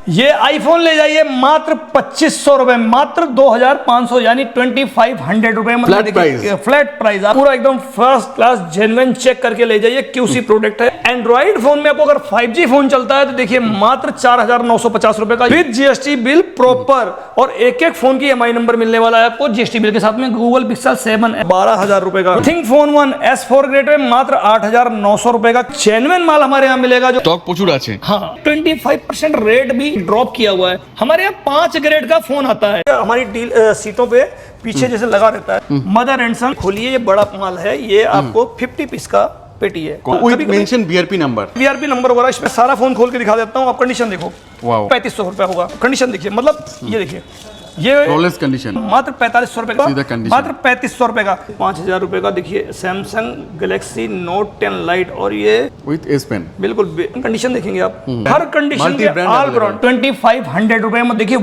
ये आईफोन ले जाइए मात्र 2500 रुपए, मात्र 2500 यानी 2500 रुपए में फ्लैट प्राइस। आप पूरा एकदम फर्स्ट क्लास जेन्युइन चेक करके ले जाइए, क्यूसी प्रोडक्ट है। एंड्रॉइड फोन में आपको अगर 5G फोन चलता है तो देखिए मात्र 4950 रुपए का विद जीएसटी बिल प्रॉपर, और एक एक फोन की EMI नंबर मिलने वाला है आपको जीएसटी बिल के साथ में। गूगल पिक्सल 7 12,000 रुपए का। थिंक फोन 1 S4 ग्रेड में मात्र 8900 रुपए का जेन्युइन माल हमारे यहाँ मिलेगा। जो स्टॉक प्रचुर আছে। हाँ 25% रेट भी ड्रॉप किया हुआ है। हमारे यहाँ 5 ग्रेड का फोन आता है, हमारी डील सीटों पे पीछे जैसे लगा रहता है। मदर एंड सन खोलिए, ये बड़ा माल है, ये आपको 50 पीस का पेटी है। विद मेंशन बीआरपी नंबर वगैरह। इसमें सारा फोन खोल के दिखा देता हूँ, आप कंडीशन देखो। वाओ 3500 रुपया होगा। कंडीशन देखिए, मतलब ये देखिए, ये फ्लॉलेस कंडीशन मात्र 4500 रुपए का, मात्र 3500 रुपए का। 5000 रुपए का देखिए सैमसंग गैलेक्सी नोट 10 लाइट, और ये विद एस पेन। बिल्कुल कंडीशन देखेंगे आप, हर कंडीशन के ऑल ब्रांड 2500 रुपए में। देखिए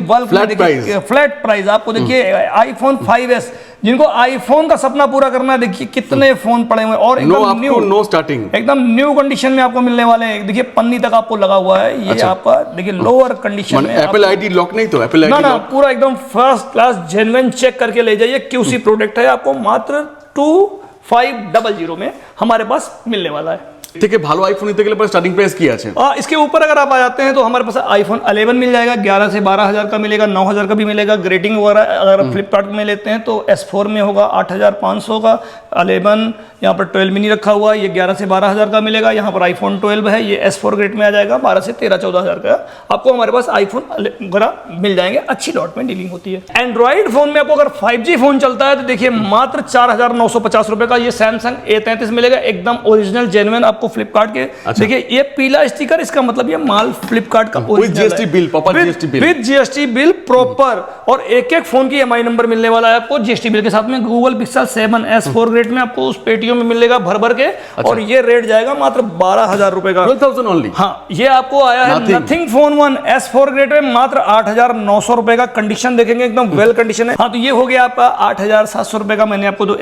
फ्लैट प्राइस आपको। देखिए आईफोन 5s, जिनको आईफोन का सपना पूरा करना है, देखिए कितने फोन पड़े हुए हैं, और एकदम न्यू, नो स्टार्टिंग, एकदम न्यू कंडीशन में आपको मिलने वाले हैं। देखिए पन्नी तक आपको लगा हुआ है ये। अच्छा। आपका देखिए लोअर कंडीशन में एप्पल आईडी लॉक नहीं तो एप्पल आईडी ना, पूरा एकदम फर्स्ट क्लास जेन्युइन चेक करके ले जाइए, क्यूसी प्रोडक्ट है। आपको मात्र 2500 में हमारे पास मिलने वाला है। থেকে ভালো আইফোন নিতে গেলে পরে স্টার্টিং প্রাইস কি আছে? इसके ऊपर अगर आप आ जाते हैं तो हमारे पास आईफोन 11 मिल जाएगा, 11 से 12,000 का मिलेगा, 9,000 का भी मिलेगा। ग्रेटिंग वगैरह अगर फ्लिपकार्ट में लेते हैं तो S4 में होगा 8,500 का। 11 यहाँ पर 12 मिनी रखा हुआ है, ये 11 से 12,000 का मिलेगा। यहाँ पर आईफोन 12 है, ये S4 ग्रेड में आ जाएगा, 12 से 13-14,000 का। आपको हमारे पास आईफोन वगैरह मिल जाएंगे, अच्छी लॉट में डीलिंग होती है। एंड्रॉइड फोन में आपको अगर 5G फोन चलता है तो देखिए मात्र 4950 रुपए का ये सैमसंग A33 मिलेगा, एकदम ओरिजिनल जेन्युइन आपको फ्लिपकार्ट के। अच्छा। देखिए ये पीला स्टिकर, इसका मतलब ये माल फ्लिपकार्ट का with GST bill proper, with GST bill proper, और एक एक फोन की EMI नंबर मिलने वाला है आपको जीएसटी बिल के साथ में। गूगल पिक्सल 7 S4 ग्रेड में आपको उस पेटियों में मिलेगा भर भर के। अच्छा। और ये रेट जाएगा मात्र 12,000 रुपए का, 12,000 ओनली। हाँ ये आपको आया है नथिंग फोन 1 S4 ग्रेड में मात्र 8,900 रुपए का। कंडीशन देखेंगे एकदम वेल कंडीशन है। हाँ तो ये हो गया आपका 8,700 रुपए का। मैंने आपको तो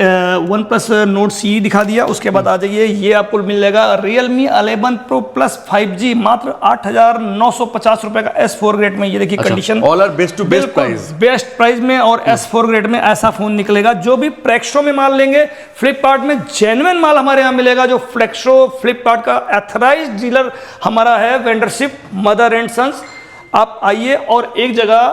OnePlus Nord CE दिखा दिया। उसके बाद आ जाइए, ये आपको मिल जाएगा Realme 11 Pro Plus 5G मात्र 8,950 रुपए का S4 ग्रेड में। ये देखिए condition all are best to best price, best price में। और S4 ग्रेड में ऐसा फोन निकलेगा। जो भी प्रेक्सो में माल लेंगे, फ्लिपकार्ट में जेन्युइन माल हमारे यहाँ मिलेगा। जो फ्लिपकार्ट का एथराइज्ड डीलर हमारा है, वेंडरशिप मदर एंड सन्स। आप आइए और एक जगह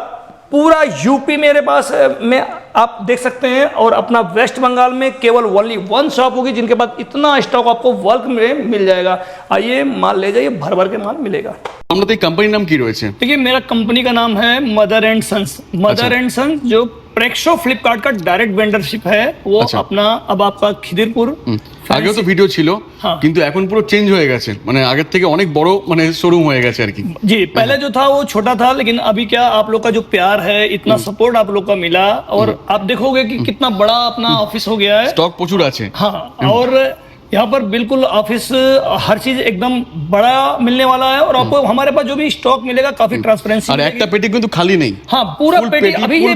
पूरा यूपी मेरे पास में आप देख सकते हैं, और अपना वेस्ट बंगाल में केवल ओनली 1 शॉप होगी जिनके पास इतना स्टॉक आपको बल्क में मिल जाएगा। आइए माल ले जाइए, भर भर के माल मिलेगा। আমরা তো এই কোম্পানির নাম কি রয়েছে? देखिए मेरा कंपनी का नाम है mother and sons. Mother and sons जो प्रेक्सो फ्लिपकार्ट का डायरेक्ट वेंडरशिप है वो। अच्छा। अपना अब आपका खिदिरपुर আগেও তো ভিডিও ছিল, কিন্তু এখন পুরো চেঞ্জ হয়ে গেছে, মানে আগের থেকে অনেক বড় মানে শোরুম হয়ে গেছে আর কি। जी पहले जो था वो छोटा था, लेकिन अभी क्या आप लोग का जो प्यार है, इतना सपोर्ट आप लोग का मिला, और आप देखोगे कि कितना बड़ा अपना ऑफिस हो गया है। स्टॉक प्रचुर আছে। हाँ, और यहाँ पर बिल्कुल ऑफिस हर चीज एकदम बड़ा मिलने वाला है, और आपको हमारे पास जो भी स्टॉक मिलेगा काफी ट्रांसपेरेंसी। और एक पेटी কিন্তু खाली नहीं। हाँ पूरा पेटी। अभी ये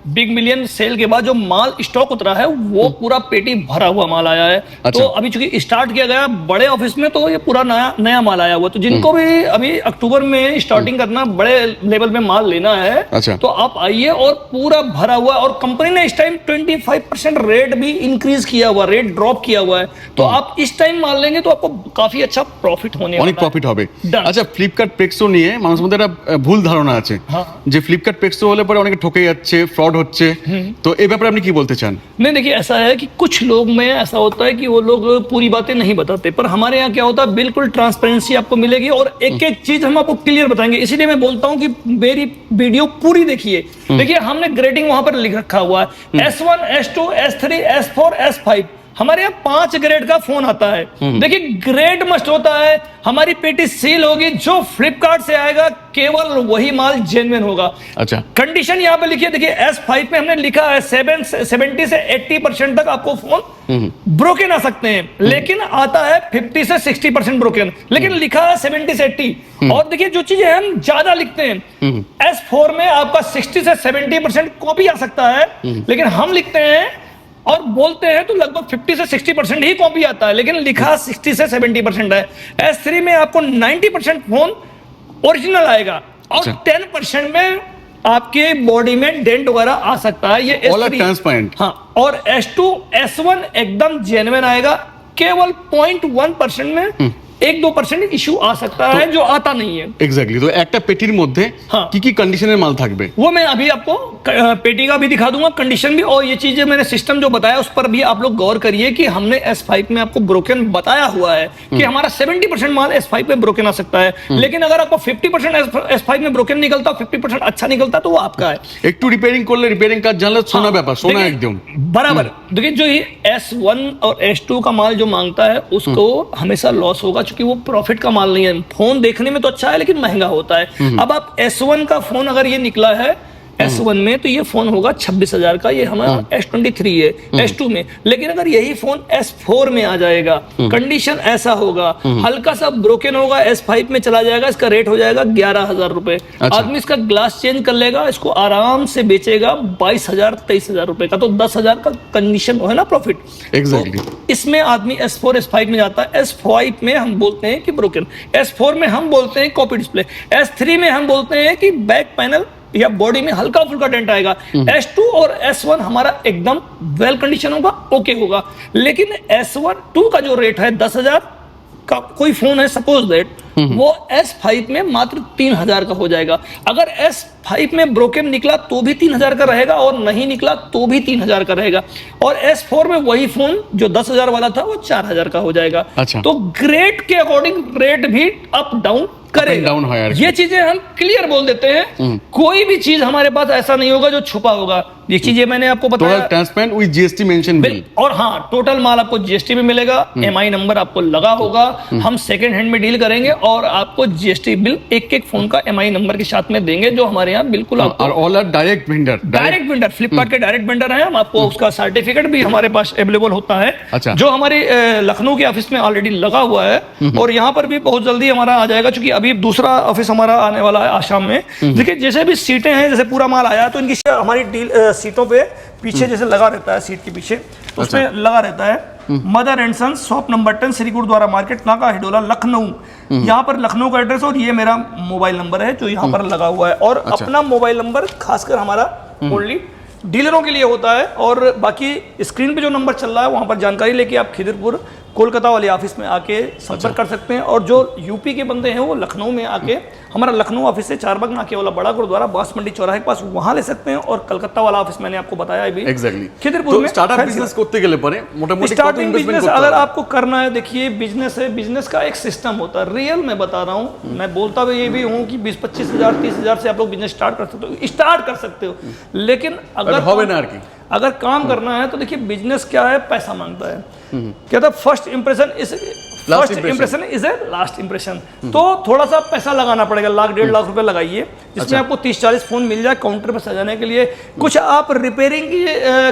बिग मिलियन सेल के बाद जो माल स्टॉक उतरा है वो पूरा पेटी भरा हुआ माल आया है। अच्छा। तो अभी चूंकि स्टार्ट किया गया बड़े ऑफिस में, तो ये पूरा नया माल आया हुआ। तो जिनको भी अभी अक्टूबर में स्टार्टिंग करना, बड़े लेवल में माल लेना है, अच्छा। तो आप आइए, और पूरा भरा हुआ। और कंपनी ने इस टाइम 25% रेट भी इंक्रीज किया हुआ, रेट ड्रॉप किया हुआ है। तो आप इस टाइम माल लेंगे तो आपको काफी अच्छा प्रॉफिट होने वाला है। অনেক প্রফিট হবে। আচ্ছা ফ্লিপকার্ট পেক্সো নিয়ে মানুষের মধ্যে একটা ভুল ধারণা আছে যে ফ্লিপকার্ট পেক্সো হলে পরে অনেকে ঠকে যাচ্ছে, ফ্রড হচ্ছে, তো এই ব্যাপারে আপনি কি বলতে চান? नहीं देखिए ऐसा है कि कुछ लोग में ऐसा होता है कि वो लोग पूरी बातें नहीं बताते, पर हमारे यहाँ क्या होता है बिल्कुल ट्रांसपेरेंसी आपको मिलेगी, और एक एक चीज हम आपको क्लियर बताएंगे। इसीलिए मैं बोलता हूँ कि मेरी वीडियो पूरी देखिए। देखिए हमने ग्रेडिंग वहां पर लिख रखा हुआ है, S1 S2 S3 S4 S5। हमारे यहाँ 5 ग्रेड का फोन आता है। देखिए ग्रेड मस्ट होता है, हमारी पेटी सील होगी, जो फ्लिपकार्ट से आएगा केवल वही माल जेन्युइन होगा। अच्छा। कंडीशन यहाँ पे लिखिए, देखिए S5 में हमने लिखा है 70 से 80% तक आपको फोन ब्रोकन आ सकते हैं, लेकिन आता है 50 से 60% ब्रोकन, लेकिन लिखा है 70 से 80। और देखिए जो चीजें हम ज्यादा लिखते हैं, S4 में आपका 60 से 70% कॉपी आ सकता है, लेकिन हम लिखते हैं और बोलते हैं तो लगभग 50 से 60% ही कॉपी आता है, लेकिन लिखा 60 से 70% है। S3 में आपको 90% फोन ओरिजिनल आएगा, और 10% में आपके बॉडी में डेंट वगैरह आ सकता है। ये ऑल आर S3 ट्रांसपेरेंट। हाँ, और S2 S1 एकदम जेन्युइन आएगा, केवल 0.1% में 1-2% इशू आ सकता है जो आता नहीं है। এক্স্যাক্টলি। তো একটা পেটির মধ্যে हाँ। কি কি কন্ডিশনের মাল থাকবে? वो मैं अभी आपको पेटी का भी दिखा दूंगा, कंडीशन भी, और ये चीजें मैंने सिस्टम जो बताया उस पर भी आप लोग गौर करिए कि हमने S5 में आपको ब्रोकन बताया हुआ है कि हमारा 70% माल S5 में ब्रोकन आ सकता है, लेकिन अगर आपको 50% S5 में ब्रोकन निकलता, 50% अच्छा निकलता तो वो आपका है। একটু রিপেয়ারিং করলে রিপেয়ারিং কাজ জানলে সোনা ব্যাপার, সোনা देखिए, একদম। बराबर। देखिए जो ये S1 और S2 का माल जो मांगता है उसको हमेशा लॉस होगा, क्योंकि वो प्रॉफिट का माल नहीं है। फोन देखने में तो अच्छा है लेकिन महंगा होता है। अब आप S1 का फोन अगर ये निकला है S1 में तो ये फोन होगा 26,000 का, ये हमारा S23 है S2 में। लेकिन अगर यही फोन S4 में आ जाएगा, कंडीशन ऐसा होगा, हल्का सा ब्रोकन होगा, S5 में चला जाएगा, इसका रेट हो जाएगा 11,000 रुपए। आदमी इसका ग्लास चेंज कर लेगा, इसको आराम से बेचेगा 22,000 23,000 रुपए का, तो 10,000 का कंडीशन है ना प्रॉफिट। एग्जैक्टली। इसमें आदमी S4 S5 में जाता है। S5 में हम बोलते हैं कि ब्रोकन, S4 में हम बोलते हैं कॉपी डिस्प्ले, S3 में हम बोलते हैं कि बैक पैनल या बॉडी में हल्का फुल्का डेंट आएगा। S2 और S1 हमारा एकदम वेल कंडीशन होगा, ओके होगा। लेकिन S1 2 का जो रेट है 10,000 का कोई फोन है सपोज दैट, वो S5 में मात्र 3,000 का हो जाएगा। अगर S5 में ब्रोकन निकला तो भी 3,000 का रहेगा, और नहीं निकला तो भी 3,000 का रहेगा। और S4 में वही फोन जो 10,000 वाला था वो 4,000 का हो जाएगा। अच्छा। तो ग्रेड के अकॉर्डिंग रेट भी अप डाउन करेगा। डाउन है यार। ये चीजें हम क्लियर बोल देते हैं, कोई भी चीज हमारे पास ऐसा नहीं होगा जो छुपा होगा। ये चीजें मैंने आपको बताया, total transparent with GST mention bill. और हाँ, टोटल माल आपको जीएसटी में मिलेगा, एमआई नंबर आपको लगा होगा, हम सेकंड हैंड में डील करेंगे और आपको जीएसटी बिल एक फोन का एमआई नंबर के साथ में देंगे, जो हमारे यहाँ बिल्कुल आपको और all are direct vendor. Direct vendor, Flipkart के डायरेक्ट वेंडर हैं हम। आपको उसका सर्टिफिकेट भी हमारे पास अवेलेबल होता है, अच्छा। जो हमारे लखनऊ के ऑफिस में ऑलरेडी लगा हुआ है, और यहाँ पर भी बहुत जल्दी हमारा आ जाएगा, क्योंकि अभी दूसरा ऑफिस हमारा आने वाला है आसाम में। देखिए जैसे भी सीटें हैं, जैसे पूरा माल आया तो इनकी हमारी डील सीटों पे पीछे जैसे लगा रहता है, सीट के पीछे तो उसमें लगा रहता है mother and son, shop number 10, Shri Gurudwara market, Naka Hindola, Lucknow. यहाँ पर लखनऊ का एड्रेस, और ये मेरा मोबाइल नंबर है जो यहाँ पर लगा हुआ है। और अपना मोबाइल नंबर खासकर हमारा ओनली डीलरों के लिए होता है, और बाकी स्क्रीन पे जो नंबर चल रहा है वहाँ पर जानकारी लेके आप खिदिरपुर कोलकाता वाले ऑफिस में आके संपर्क कर सकते हैं। और जो यूपी के बंदे हैं वो लखनऊ में आके हमारा लखनऊ ऑफिस से चारबाग नाके वाला बड़ा गुरुद्वारा बांस मंडी चौराहे के पास वहां ले सकते हैं, और कलकत्ता वाला ऑफिस मैंने आपको बताया अभी एग्जैक्टली खिदिरपुर तो में। स्टार्टअप बिजनेस করতে গেলে পরে মোটামুটি কত स्टार्टिंग इन्वेस्टमेंट बिजनेस করতে अगर হবে? आपको करना है, देखिए बिजनेस है, बिजनेस का एक सिस्टम होता है, रियल मैं बता रहा हूँ। मैं बोलता भी ये भी हूँ कि 20-25 हज़ार 30 हज़ार से आप लोग बिजनेस स्टार्ट कर सकते हो, स्टार्ट कर सकते हो। लेकिन अगर काम करना है तो देखिए बिजनेस क्या है, पैसा मांगता है। कहता है first impression is a last impression. तो थोड़ा सा पैसा लगाना पड़ेगा, 1-1.5 लाख रुपए लगाइए, जिसमें आपको 30-40 फोन मिल जाए काउंटर पर सजाने के लिए। कुछ आप रिपेयरिंग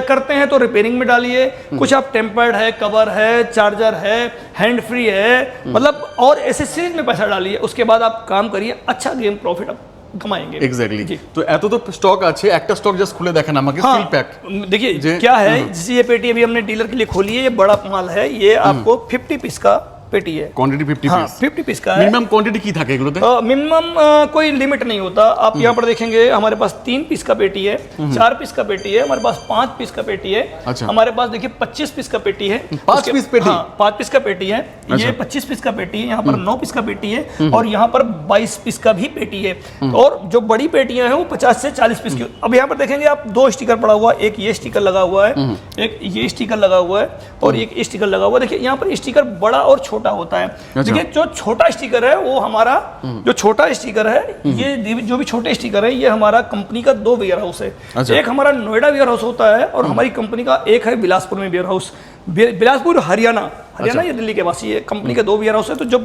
करते हैं तो रिपेयरिंग में डालिए, कुछ आप टेम्पर्ड है, कवर है, चार्जर है, हैंड फ्री है, मतलब और एसेसरीज में पैसा डालिए। उसके बाद आप काम करिए, अच्छा गेम प्रॉफिट आप कमाएंगे। एग्जैक्टली। तो এত তো স্টক আছে, একটা স্টক জাস্ট খুলে দেখেন আমাকে, স্টিল প্যাক। देखिए क्या है, जैसे ये पेटी अभी हमने डीलर के लिए खोली है, ये बड़ा माल है, ये आपको 50 पीस का पेटी है, क्वांटिटी 50 हाँ, पीस। 50 पीस का है। मिनिमम क्वांटिटी की থাকে এগুলোতে? मिनिमम कोई लिमिट नहीं होता। आप यहाँ पर देखेंगे हमारे पास 3 पीस का पेटी है, 4 पीस का पेटी है, हमारे पास 5 पीस का पेटी है। अच्छा। हमारे पास देखिए 25 पीस का पेटी है। 5 पीस पेटी? हाँ, 5 पीस का पेटी है। ये 25 पीस का पेटी है, यहाँ पर 9 पीस का पेटी है, और यहाँ पर 22 पीस का भी पेटी है। और जो बड़ी पेटियां हैं वो 50 से 40 पीस की। अब यहाँ पर देखेंगे आप 2 स्टिकर पड़ा हुआ है, एक ये स्टिकर लगा हुआ है, एक ये स्टिकर लगा हुआ है, और एक स्टिकर लगा हुआ है। देखिए यहाँ पर स्टिकर बड़ा और छोटा होता है। देखिए जो छोटा स्टिकर है वो हमारा, जो छोटा स्टिकर है, ये जो भी छोटे स्टिकर है, ये हमारा कंपनी का 2 वेयर हाउस है। अच्छा। एक हमारा नोएडा वेयर हाउस होता है, और हमारी कंपनी का एक है बिलासपुर में वेयर हाउस। बिलासपुर हरियाणा, ये दिल्ली के पास, ये कंपनी के 2 वेयर हाउस है। तो जब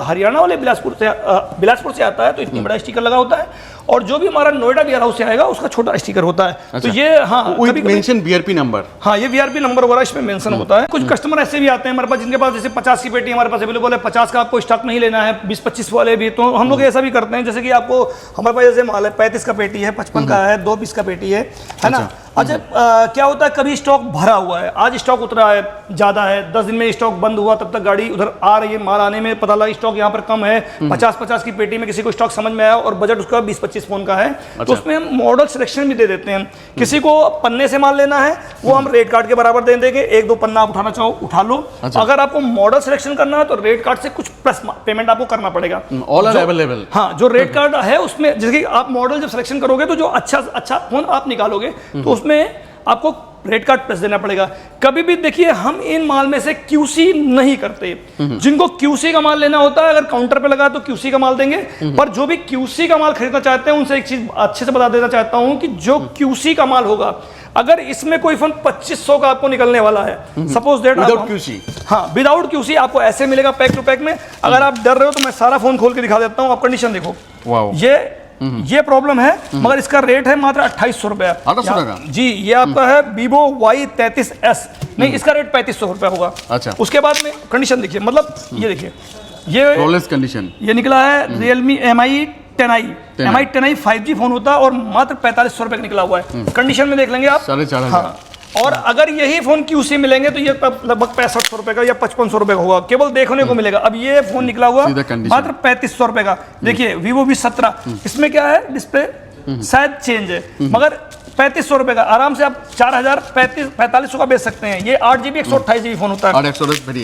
हरियाणा वाले बिलासपुर से आता है तो इतनी बड़ा स्टिकर लगा होता है, और जो भी हमारा नोएडा वेयर हाउस से आएगा उसका छोटा स्टिकर होता है। अच्छा। तो ये हाँ, विद मेंशन बीआरपी नंबर। हाँ, ये वीआरपी नंबर वगैरह इसमें मेंशन होता है। कुछ कस्टमर ऐसे भी आते हैं हमारे पास जिनके पास जैसे 50 की पेटी हमारे पास अवेलेबल है, 50 का आपको स्टॉक नहीं लेना है, 20-25 वाले भी। तो हम लोग ऐसा भी करते हैं, जैसे कि आपको हमारे पास जैसे माल है 35 का पेटी है, 55 का है, 2 पीस का पेटी है ना। अच्छा क्या होता है, कभी स्टॉक भरा हुआ है, आज स्टॉक उतरा है ज़्यादा है, 10 दिन में स्टॉक बंद हुआ, तब तक गाड़ी उधर आ रही है, माल आने में पता लगा स्टॉक यहाँ पर कम है, 50-50 की पेटी में किसी को स्टॉक समझ में आया और बजट उसका 20-25 फोन का है, तो उसमें हम मॉडल सिलेक्शन भी दे देते हैं। किसी को पन्ने से माल लेना है वो हम रेट कार्ड के बराबर दे देंगे, 1-2 पन्ना आप उठाना चाहो उठा लो। अगर आपको मॉडल सिलेक्शन करना है तो रेट कार्ड से कुछ प्लस पेमेंट आपको करना पड़ेगा। All are available. हाँ, जो रेट कार्ड है उसमें जैसे कि आप मॉडल जब सिलेक्शन करोगे तो जो अच्छा फोन आप निकालोगे तो उसमें आपको रेट कार्ड प्लस देना पड़ेगा। कभी भी देखिए हम इन माल में से क्यूसी नहीं करते, जिनको क्यूसी का माल लेना होता है अगर काउंटर पे लगा तो क्यूसी का माल देंगे, पर जो भी क्यूसी का माल खरीदना चाहते हैं उनसे एक चीज अच्छे से बता देना चाहता हूं कि जो क्यूसी का माल होगा, अगर इसमें कोई फोन 2500 का आपको निकलने वाला है, सपोज दैट विदाउट क्यूसी, हाँ विदाउट क्यूसी आपको ऐसे मिलेगा पैक टू पैक में। अगर आप डर रहे हो तो मैं सारा फोन खोल के दिखा देता हूँ, आप कंडीशन देखो। वाओ, ये प्रॉब्लम है, मगर इसका रेट है मात्र 2800 रुपया। 2800 का जी, ये आपका है Vivo Y33s, नहीं इसका रेट 3500 रुपया होगा। अच्छा, उसके बाद में कंडीशन देखिए, मतलब ये देखिए, ये फ्लॉलेस कंडीशन, ये निकला है Realme Mi 10i 5G phone होता है और मात्र 4500 रुपये का निकला हुआ है। कंडीशन में देख लेंगे आप 4500। हाँ, और अगर यही फोन क्यूसी मिलेंगे तो ये लगभग 6500 रुपए का या 5500 रुपए का होगा, केवल देखने को मिलेगा। अब ये फोन निकला हुआ मात्र 3500 रुपए का। देखिए Vivo V17, इसमें क्या है, डिस्प्ले शायद चेंज है, मगर 3500 रुपए का आराम से आप 4500 का बेच सकते हैं। ये 8GB 128GB फोन होता है।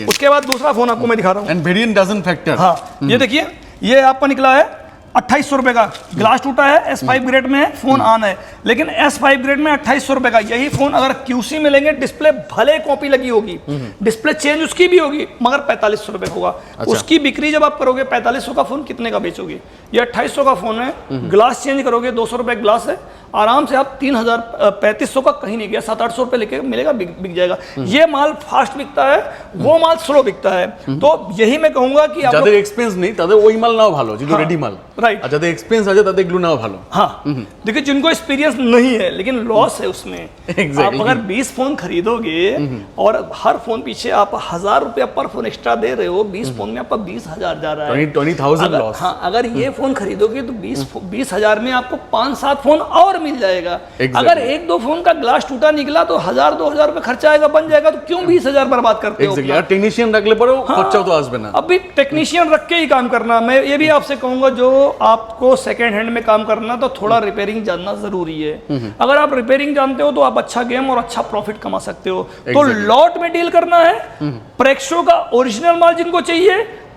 उसके बाद दूसरा फोन आपको मैं दिखा रहा हूँ, एंड वेरिएंट डजंट फैक्टर। हाँ, ये देखिए, ये आपका निकला है 2800 रुपए का, ग्लास टूटा है, S5 ग्रेड में है, फोन ऑन है, लेकिन S5 ग्रेड में 2800 रुपए का। यही फोन अगर क्यूसी में लेंगे, डिस्प्ले भले कॉपी लगी होगी, डिस्प्ले चेंज उसकी भी होगी, मगर 4500 रुपए होगा। अच्छा। उसकी बिक्री जब आप करोगे 4500 का फोन कितने का बेचोगे? ये 2800 का फोन है, ग्लास चेंज करोगे 200 रुपए ग्लास है, आराम से आप 3500 का कहीं नहीं गया, 700-800 रुपए लेके मिलेगा, बिक जाएगा। ये माल फास्ट बिकता है, वो माल स्लो बिकता है। तो यही मैं कहूंगा कि आप যাদের এক্সপেন্স নেই তাদের ওই মাল নাও ভালো, যেটা রেডি মাল, राइट, আর যাদের এক্সপেন্স আছে তাদের এগুলো নাও ভালো। हाँ, देखिए जिनको एक्सपीरियंस नहीं है लेकिन लॉस है उसमें। Exactly. आप अगर 20 फोन खरीदोगे और हर फोन पीछे आप 1000 रुपया पर फोन एक्स्ट्रा दे रहे हो, 20 फोन में आपका 20,000 जा रहा है, 20,000 लॉस। हाँ, अगर ये फोन खरीदोगे तो 20,000 में आपको 5-7 फोन और मिल जाएगा। अगर 1-2 फोन का ग्लास टूटा निकला तो 1000-2000 रुपए खर्चा आएगा, बन जाएगा, तो क्यों 20,000 बर्बाद करते हो? এক্স্যাক্টলি, আর টেকনিশিয়ান রাখলে পরেও খরচাও তো আসবে না। अभी टेक्नीशियन रख के ही काम करना। मैं ये भी आपसे कहूंगा, जो आपको सेकेंड हैंड में काम करना तो थोड़ा रिपेयरिंग जानना जरूरी है। अगर आप रिपेयरिंग जानते हो तो आप अच्छा गेम और अच्छा प्रॉफिट कमा सकते हो। तो लॉट में डील करना है, प्रेक्सो का ओरिजिनल माल जिनको चाहिए,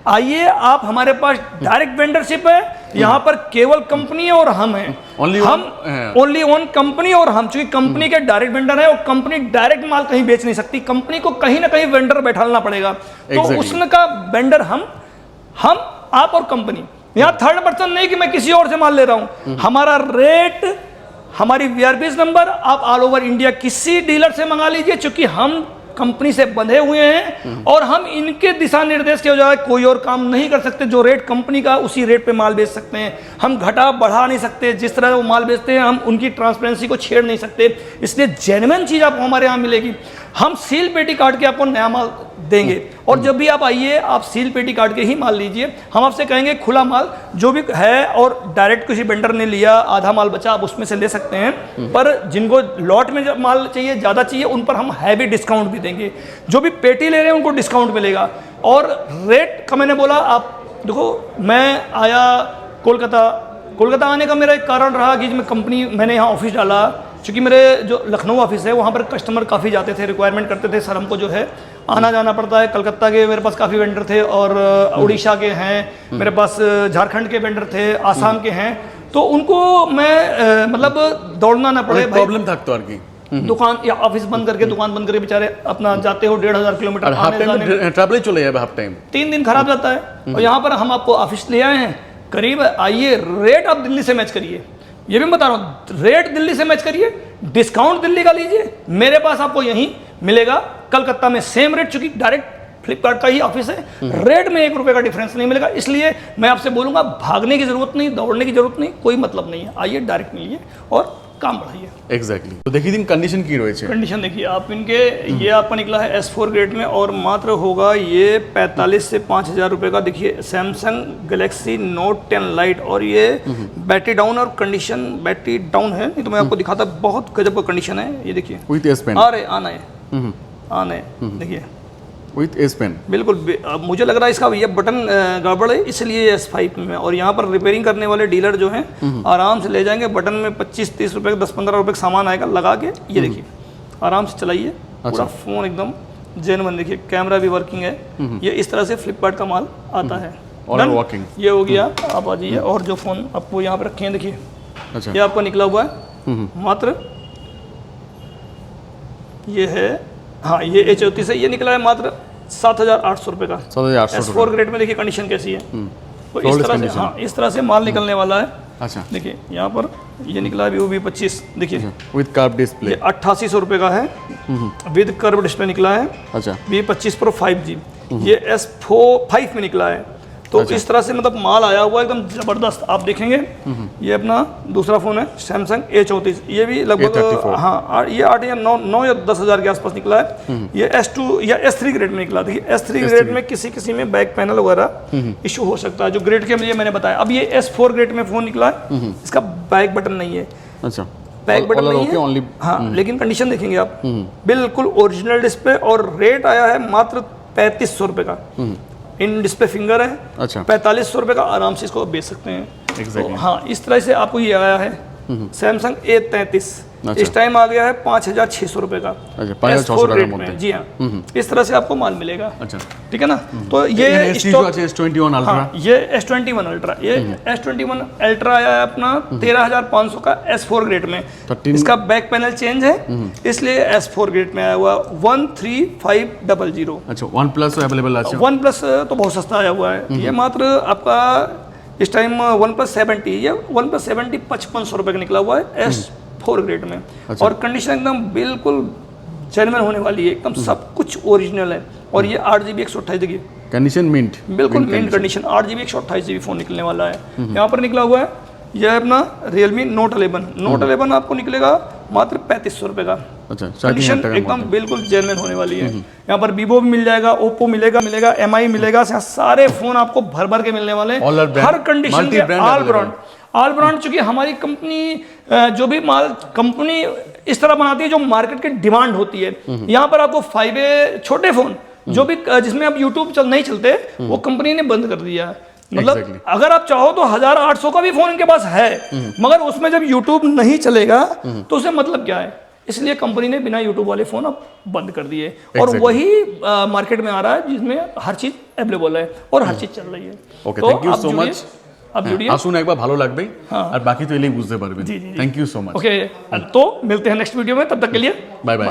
आइए आप हमारे पास डायरेक्ट वेंडरशिप है, यहाँ पर केवल कंपनी और हम हैं, ओनली वन कंपनी और हम, चूंकि कंपनी के डायरेक्ट वेंडर है और कंपनी डायरेक्ट माल कहीं बेच नहीं सकती, कंपनी को कहीं ना कहीं वेंडर बैठाना पड़ेगा। तो उसका वेंडर हम आप और कंपनी, यहाँ थर्ड पर्सन नहीं कि मैं किसी और से माल ले रहा हूँ। हमारा रेट, हमारी वीआरपीएस नंबर आप ऑल ओवर इंडिया किसी डीलर से मंगा लीजिए, क्योंकि हम कंपनी से बंधे हुए हैं और हम इनके दिशा निर्देश के बजाय कोई और काम नहीं कर सकते। जो रेट कंपनी का उसी रेट पे माल बेच सकते हैं, हम घटा बढ़ा नहीं सकते। जिस तरह वो माल बेचते हैं हम उनकी ट्रांसपेरेंसी को छेड़ नहीं सकते, इसलिए जेन्युइन चीज़ आपको हमारे यहाँ मिलेगी। हम सील पेटी काट के आपको नया माल देंगे, और जब भी आप आइए आप सील पेटी काट के ही माल लीजिए। हम आपसे कहेंगे खुला माल जो भी है, और डायरेक्ट किसी वेंडर ने लिया, आधा माल बचा, आप उसमें से ले सकते हैं, पर जिनको लॉट में जब माल चाहिए, ज़्यादा चाहिए, उन पर हम हैवी डिस्काउंट भी देंगे। जो भी पेटी ले रहे हैं उनको डिस्काउंट मिलेगा। और रेट का मैंने बोला, आप देखो, मैं आया कोलकाता आने का मेरा एक कारण रहा कि मैंने यहाँ ऑफिस डाला, क्योंकि मेरे जो लखनऊ ऑफिस है वहाँ पर कस्टमर काफ़ी जाते थे, रिक्वायरमेंट करते थे, सर हमको जो है आना जाना पड़ता है। कलकत्ता के मेरे पास काफ़ी वेंडर थे, और उड़ीसा के हैं मेरे पास, झारखंड के वेंडर थे, आसाम के हैं, तो उनको मैं मतलब दौड़ना ना पड़े। प्रॉब्लम था तो की दुकान या ऑफिस बंद करके, दुकान बंद करके बेचारे अपना जाते हो 1500 किलोमीटर, ट्रैवल चले जाए, हाफ टाइम 3 दिन खराब जाता है। और यहाँ पर हम आपको ऑफिस ले आए हैं, करीब आइए, रेट आप दिल्ली से मैच करिए, ये भी बता रहा हूँ, रेट दिल्ली से मैच करिए, डिस्काउंट दिल्ली का लीजिए, मेरे पास आपको यहीं मिलेगा। कलकत्ता में सेम रेट, चूंकि डायरेक्ट फ्लिपकार्ट का ही ऑफिस है, रेट में 1 रुपये का डिफरेंस नहीं मिलेगा। इसलिए मैं आपसे बोलूँगा, भागने की जरूरत नहीं, दौड़ने की जरूरत नहीं, कोई मतलब नहीं है, आइए डायरेक्ट मिलिए और काम बढ़ाइए। এক্স্যাক্টলি। তো দেখিয়ে দিন কন্ডিশন কি রয়েছে। कंडीशन देखिए आप इनके, ये आपका निकला है S4 ग्रेड में और मात्र होगा ये 45 से 5,000 रुपये का। देखिए सैमसंग गैलेक्सी नोट 10 लाइट, और ये बैटरी डाउन और कंडीशन बैटरी डाउन है, नहीं तो मैं आपको दिखाता, बहुत गजब का कंडीशन है। ये देखिए উইথ এস পেন। आ रहे आना है आना है, देखिए উইথ এস পেন। बिल्कुल अब मुझे लग रहा है इसका ये बटन गड़बड़ है, इसलिए S5 में। और यहाँ पर रिपेयरिंग करने वाले डीलर जो हैं आराम से ले जाएंगे, बटन में 25-30 रुपये 10-15 रुपये का सामान आएगा, लगा के ये देखिए आराम से चलाइए, पूरा फ़ोन एकदम जेन्युइन। देखिए कैमरा भी वर्किंग है। ये इस तरह से फ्लिपकार्ट का माल आता है। और Done? वर्किंग। ये हो गया, आप आ जाइए। और जो फ़ोन आपको यहाँ पर रखे हैं देखिए, अच्छा। ये आपका निकला हुआ है मात्र, ये है, हाँ ये A34 है, ये निकला है मात्र 7,800 रुपये का। 7,800 S4 ग्रेड में देखिए कंडीशन कैसी है। तो इस Flawless तरह से, condition। हाँ इस तरह से माल निकलने वाला है। अच्छा। देखिए यहाँ पर ये निकला है Vivo V25, देखिए উইথ কার্ভ ডিসপ্লে। ये 8800 रुपये का है, विद कर्व डिस्प्ले निकला है। আচ্ছা। V25 Pro 5G, ये S5 में निकला है। तो इस तरह से मतलब माल आया हुआ है एकदम ज़बरदस्त। आप देखेंगे ये अपना दूसरा फ़ोन है सैमसंग A34, ये भी लगभग A34। हाँ ये 8 या 9 या 10,000 के आसपास निकला है। ये S2 या S3 ग्रेड में निकला। देखिए S3 ग्रेड में किसी में बैक पैनल वगैरह इशू हो सकता है, जो ग्रेड के लिए मैंने बताया। अब ये S4 ग्रेड में फ़ोन निकला है, इसका बैक बटन नहीं है। अच्छा। बैक बटन नहीं है, ओनली। हाँ लेकिन कंडीशन देखेंगे आप, बिल्कुल ओरिजिनल डिस्प्ले। और रेट आया है मात्र 3,500 रुपये का। इन डिस्प्ले फिंगर है। अच्छा। 4,500 रुपये का आराम से इसको बेच सकते हैं। Exactly। तो हाँ इस तरह से आपको ये आया है सैमसंग A33। अच्छा। इस टाइम आ गया है 5,600 रुपये का। अच्छा, 5,600 S4 টাকার रेट মধ্যে। में, जी हाँ इस तरह से आपको माल मिलेगा। আচ্ছা। ठीक है ना। तो ये এস स्टॉक, আছে S21 আলট্রা। हाँ ये S21 अल्ट्रा, ये S21 अल्ट्रा आया है अपना 13,500 का S4 ग्रेड में। 13। इसका बैक पैनल चेंज है, इसलिए S4 ग्रेड में आया हुआ 13,500। আচ্ছা। OnePlus अवेलेबल আছে। वन प्लस तो बहुत सस्ता आया हुआ है, ये मात्र आपका इस टाइम OnePlus 70, ये OnePlus 70 5500 रुपये का निकला हुआ है S4 ग्रेड में। और कंडीशन एकदम बिल्कुल जेन्युइन होने वाली है, एकदम सब कुछ ओरिजिनल है। और ये 8GB 128, देखिए कंडीशन मिंट। बिल्कुल main condition, 8GB 128GB phone निकलने वाला है। यहाँ पर निकला हुआ है यह है अपना Realme Note 11। Note 11 आपको निकलेगा मात्र 3,500 रुपये का। अच्छा। कंडीशन एकदम बिल्कुल जेन्युइन होने वाली है। यहाँ पर Vivo भी मिल जाएगा, Oppo मिलेगा, MI मिलेगा। यहाँ सारे फोन आपको भर भर के मिलने वाले All are हैं, brand, हर कंडीशन के, multi-brand all available। Brand. All brand चूंकि हमारी कंपनी जो भी माल कंपनी इस तरह बनाती है जो मार्केट की डिमांड होती है। यहाँ पर आपको 5A छोटे फोन जो भी जिसमें अब यूट्यूब नहीं चलते, वो कंपनी ने बंद कर दिया है। मतलब Exactly। अगर आप चाहो तो 1,800 का भी फोन इनके पास है, मगर उसमें जब यूट्यूब नहीं चलेगा तो उसे मतलब क्या है। इसलिए कंपनी ने बिना यूट्यूब वाले फोन अब बंद कर दिए। और Exactly। वही मार्केट में आ रहा है जिसमें हर चीज अवेलेबल है और हर चीज चल रही है। ओके, तो थैंक यू आप सो जुड़िए, মাচ। आप जुड़िए। আসুন একবার, ভালো লাগবে। আর বাকি তো এলেই বুঝতে পারবেন। जी, जी, जी। Thank you so much. Okay तो मिलते हैं नेक्स्ट वीडियो में, तब तक के लिए बाय बाय।